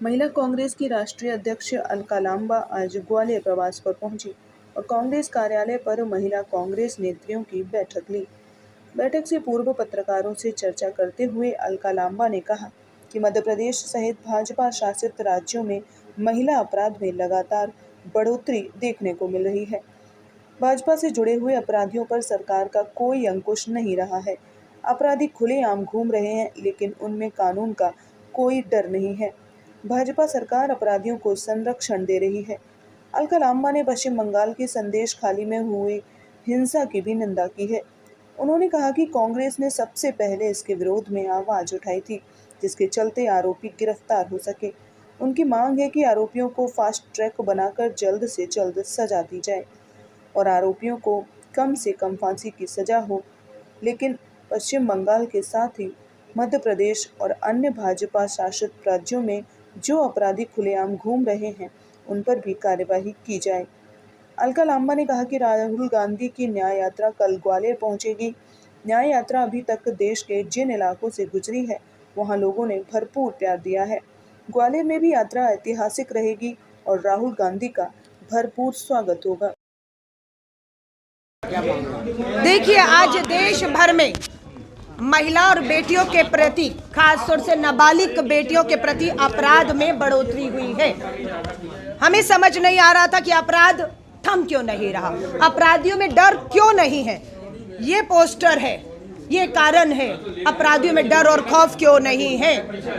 महिला कांग्रेस की राष्ट्रीय अध्यक्ष अलका लांबा आज ग्वालियर प्रवास पर पहुंची और कांग्रेस कार्यालय पर महिला कांग्रेस नेत्रियों की बैठक ली। बैठक से पूर्व पत्रकारों से चर्चा करते हुए अलका लांबा ने कहा कि मध्य प्रदेश सहित भाजपा शासित राज्यों में महिला अपराध में लगातार बढ़ोतरी देखने को मिल रही है। भाजपा से जुड़े हुए अपराधियों पर सरकार का कोई अंकुश नहीं रहा है। अपराधी खुलेआम घूम रहे हैं, लेकिन उनमें कानून का कोई डर नहीं है। भाजपा सरकार अपराधियों को संरक्षण दे रही है। अलका लांबा ने पश्चिम बंगाल की संदेश खाली में हुई हिंसा की भी निंदा की है। उन्होंने कहा कि कांग्रेस ने सबसे पहले इसके विरोध में आवाज उठाई थी, जिसके चलते आरोपी गिरफ्तार हो सके। उनकी मांग है कि आरोपियों को फास्ट ट्रैक बनाकर जल्द से जल्द सजा दी जाए और आरोपियों को कम से कम फांसी की सजा हो। लेकिन पश्चिम बंगाल के साथ ही मध्य प्रदेश और अन्य भाजपा शासित राज्यों में जो अपराधी खुलेआम घूम रहे हैं, उन पर भी कार्यवाही की जाए। अलका लांबा ने कहा कि राहुल गांधी की न्याय यात्रा कल ग्वालियर पहुंचेगी। न्याय यात्रा अभी तक देश के जिन इलाकों से गुजरी है, वहां लोगों ने भरपूर प्यार दिया है। ग्वालियर में भी यात्रा ऐतिहासिक रहेगी और राहुल गांधी का भरपूर स्वागत होगा। देखिए, आज देश भर में महिला और बेटियों के प्रति, खासतौर से नाबालिग बेटियों के प्रति अपराध में बढ़ोतरी हुई है। हमें समझ नहीं आ रहा था कि अपराध थम क्यों नहीं रहा, अपराधियों में डर क्यों नहीं है। ये पोस्टर है, ये कारण है अपराधियों में डर और खौफ क्यों नहीं है,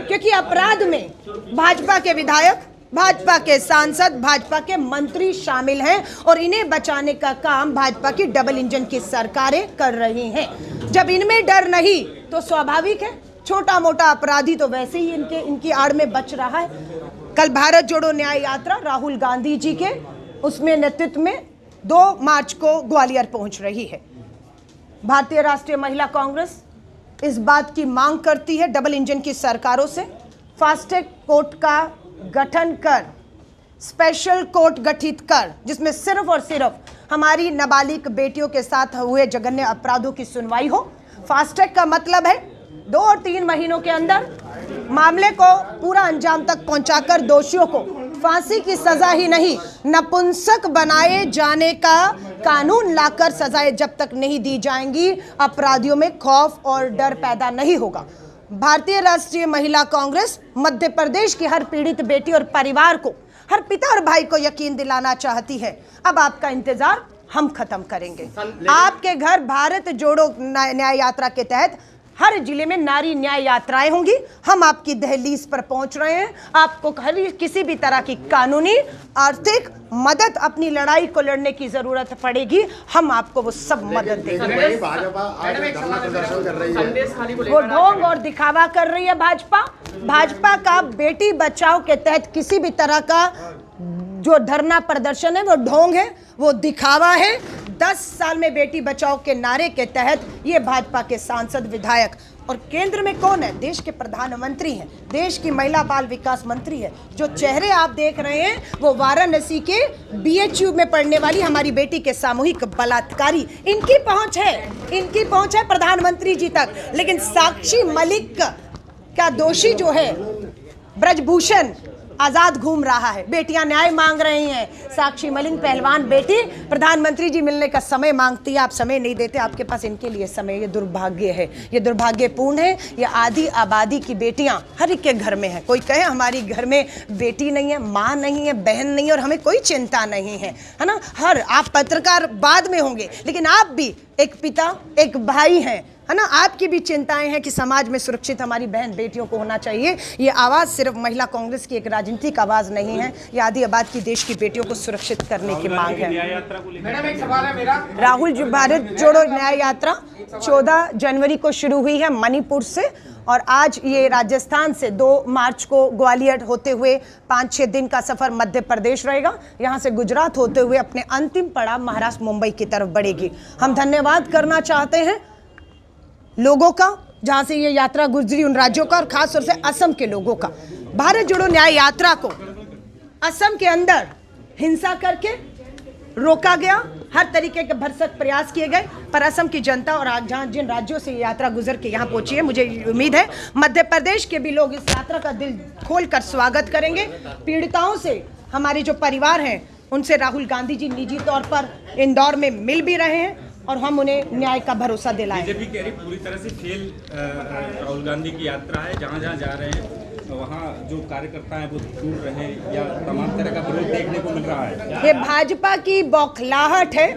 क्योंकि अपराध में भाजपा के विधायक, भाजपा के सांसद, भाजपा के मंत्री शामिल हैं और इन्हें बचाने का काम भाजपा की डबल इंजन की सरकारें कर रही हैं। जब इनमें डर नहीं तो स्वाभाविक है छोटा मोटा अपराधी तो वैसे ही इनकी आड़ में बच रहा है। कल भारत जोड़ो न्याय यात्रा राहुल गांधी जी के उसमें नेतृत्व में 2 मार्च को ग्वालियर पहुंच रही है। भारतीय राष्ट्रीय महिला कांग्रेस इस बात की मांग करती है डबल इंजन की सरकारों से, फास्टैग कोर्ट का गठन कर, स्पेशल कोर्ट गठित कर, जिसमें सिर्फ और सिर्फ हमारी नाबालिग बेटियों के साथ हुए जघन्य अपराधों की सुनवाई हो। फास्टैग का मतलब है 2 और 3 महीनों के अंदर मामले को पूरा अंजाम तक पहुंचाकर दोषियों को फांसी की सजा ही नहीं, नपुंसक बनाए जाने का कानून लाकर सजाएं जब तक नहीं दी जाएंगी, अपराधियों में खौफ और डर पैदा नहीं होगा। भारतीय राष्ट्रीय महिला कांग्रेस मध्य प्रदेश की हर पीड़ित बेटी और परिवार को, हर पिता और भाई को यकीन दिलाना चाहती है, अब आपका इंतजार हम खत्म करेंगे। आपके घर भारत जोड़ो न्याय यात्रा के तहत हर जिले में नारी न्याय यात्राएं होंगी। हम आपकी दहलीज पर पहुंच रहे हैं। आपको किसी भी तरह की कानूनी, आर्थिक मदद, अपनी लड़ाई को लड़ने की जरूरत पड़ेगी, हम आपको वो सब मदद देंगे। वो ढोंग और दिखावा कर रही है भाजपा का बेटी बचाओ के तहत किसी भी तरह का जो धरना प्रदर्शन है वो ढोंग है, वो दिखावा है। 10 साल में बेटी बचाओ के नारे के तहत ये भाजपा के सांसद, विधायक और केंद्र में कौन है? देश के प्रधानमंत्री हैं, देश की महिला बाल विकास मंत्री है। जो चेहरे आप देख रहे हैं वो वाराणसी के BHU में पढ़ने वाली हमारी बेटी के सामूहिक बलात्कारी, इनकी पहुंच है प्रधानमंत्री जी तक। लेकिन साक्षी मलिक का दोषी जो है ब्रजभूषण आजाद घूम रहा है, बेटियां न्याय मांग रही हैं। साक्षी मलिक पहलवान बेटी प्रधानमंत्री जी मिलने का समय मांगती है, आप समय नहीं देते, आपके पास इनके लिए समय। ये दुर्भाग्य है, ये दुर्भाग्यपूर्ण है। ये आधी आबादी की बेटियां हर एक के घर में है। कोई कहे हमारी घर में बेटी नहीं है, माँ नहीं है, बहन नहीं है और हमें कोई चिंता नहीं है, है ना। आप पत्रकार बाद में होंगे, लेकिन आप भी एक पिता, एक भाई हैं, है ना। आपकी भी चिंताएं हैं कि समाज में सुरक्षित हमारी बहन बेटियों को होना चाहिए। ये आवाज़ सिर्फ महिला कांग्रेस की एक राजनीतिक आवाज़ नहीं है, ये आधी आबाद की देश की बेटियों को सुरक्षित करने की मांग है। मैडम, एक सवाल है मेरा। राहुल भारत जोड़ो न्याय यात्रा 14 जनवरी को शुरू हुई है मणिपुर से और आज ये राजस्थान से 2 मार्च को ग्वालियर होते हुए 5-6 दिन का सफर मध्य प्रदेश रहेगा। यहाँ से गुजरात होते हुए अपने अंतिम पड़ाव महाराष्ट्र, मुंबई की तरफ बढ़ेगी। हम धन्यवाद करना चाहते हैं लोगों का जहां से ये यात्रा गुजरी, उन राज्यों का और खास तौर से असम के लोगों का। भारत जोड़ो न्याय यात्रा को असम के अंदर हिंसा करके रोका गया, हर तरीके के भरसक प्रयास किए गए, पर असम की जनता और आज जहाँ जिन राज्यों से ये यात्रा गुजर के यहाँ पहुंची है, मुझे उम्मीद है मध्य प्रदेश के भी लोग इस यात्रा का दिल खोलकर स्वागत करेंगे। पीड़िताओं से हमारे जो परिवार हैं उनसे राहुल गांधी जी निजी तौर पर इंदौर में मिल भी रहे हैं और हम उन्हें न्याय का भरोसा दिलाएं। बीजेपी कह रही पूरी तरह से फेल राहुल गांधी की यात्रा है, जहाँ जहाँ जा रहे हैं वहाँ जो कार्यकर्ता हैं वो टूट रहे हैं या तमाम तरह का विरोध देखने को मिल रहा है। ये भाजपा की बौखलाहट है,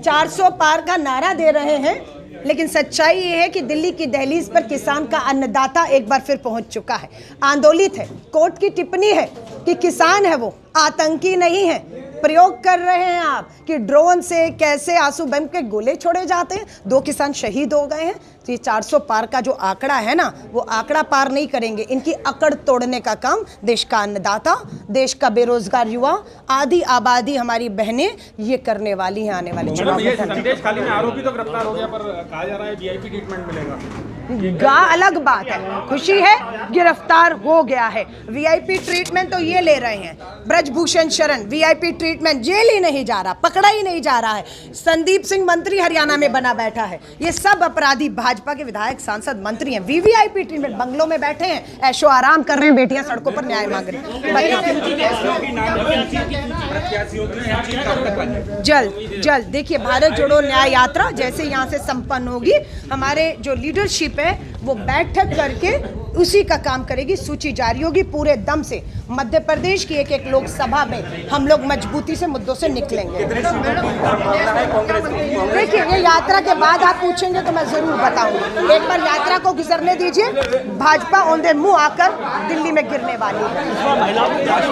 400 पार का नारा दे रहे हैं, लेकिन सच्चाई ये है कि दिल्ली की दहलीज पर किसान का अन्नदाता एक बार फिर पहुंच चुका है, आंदोलित है। कोर्ट की टिप्पणी है कि किसान है वो, आतंकी नहीं है। प्रयोग कर रहे हैं आप कि ड्रोन से कैसे आंसू बम के गोले छोड़े जाते हैं। 2 किसान शहीद हो गए हैं। तो ये 400 पार का जो आंकड़ा है ना, वो आंकड़ा पार नहीं करेंगे। इनकी अकड़ तोड़ने का काम देश का अन्नदाता, देश का बेरोजगार युवा, आधी आबादी हमारी बहनें ये करने वाली हैं आने वाले चुनाव में। संदेश खाली में आरोपी तो गिरफ्तार हो गया, पर कहा जा रहा है वीआईपी ट्रीटमेंट मिलेगा। अलग बात है, खुशी है गिरफ्तार हो गया है। वीआईपी ट्रीटमेंट तो ये ले रहे हैं Brijbhushan Sharan, VIP treatment, jail ही नहीं जा रहा, पकड़ा ही नहीं जा रहा है। संदीप सिंह मंत्री हरियाणा में बना बैठा है। ये सब अपराधी भाजपा के विधायक, सांसद, मंत्री हैं। वीवीआईपी ट्रीटमेंट, बंगलों में बैठे हैं, ऐशो आराम कर रहे हैं, बेटियां सड़कों पर न्याय मांग रही हैं। जल्द देखिए, भारत जोड़ो न्याय यात्रा जैसे यहाँ से संपन्न होगी, हमारे जो लीडरशिप है वो बैठक करके उसी का काम करेगी। सूची जारी होगी पूरे दम से। मध्य प्रदेश की एक लोकसभा में हम लोग मजबूती से मुद्दों से निकलेंगे। देखिए, ये यात्रा के बाद आप पूछेंगे तो मैं जरूर बताऊंगी। एक बार यात्रा को गुजरने दीजिए, भाजपा औंधे मुंह आकर दिल्ली में गिरने वाली है।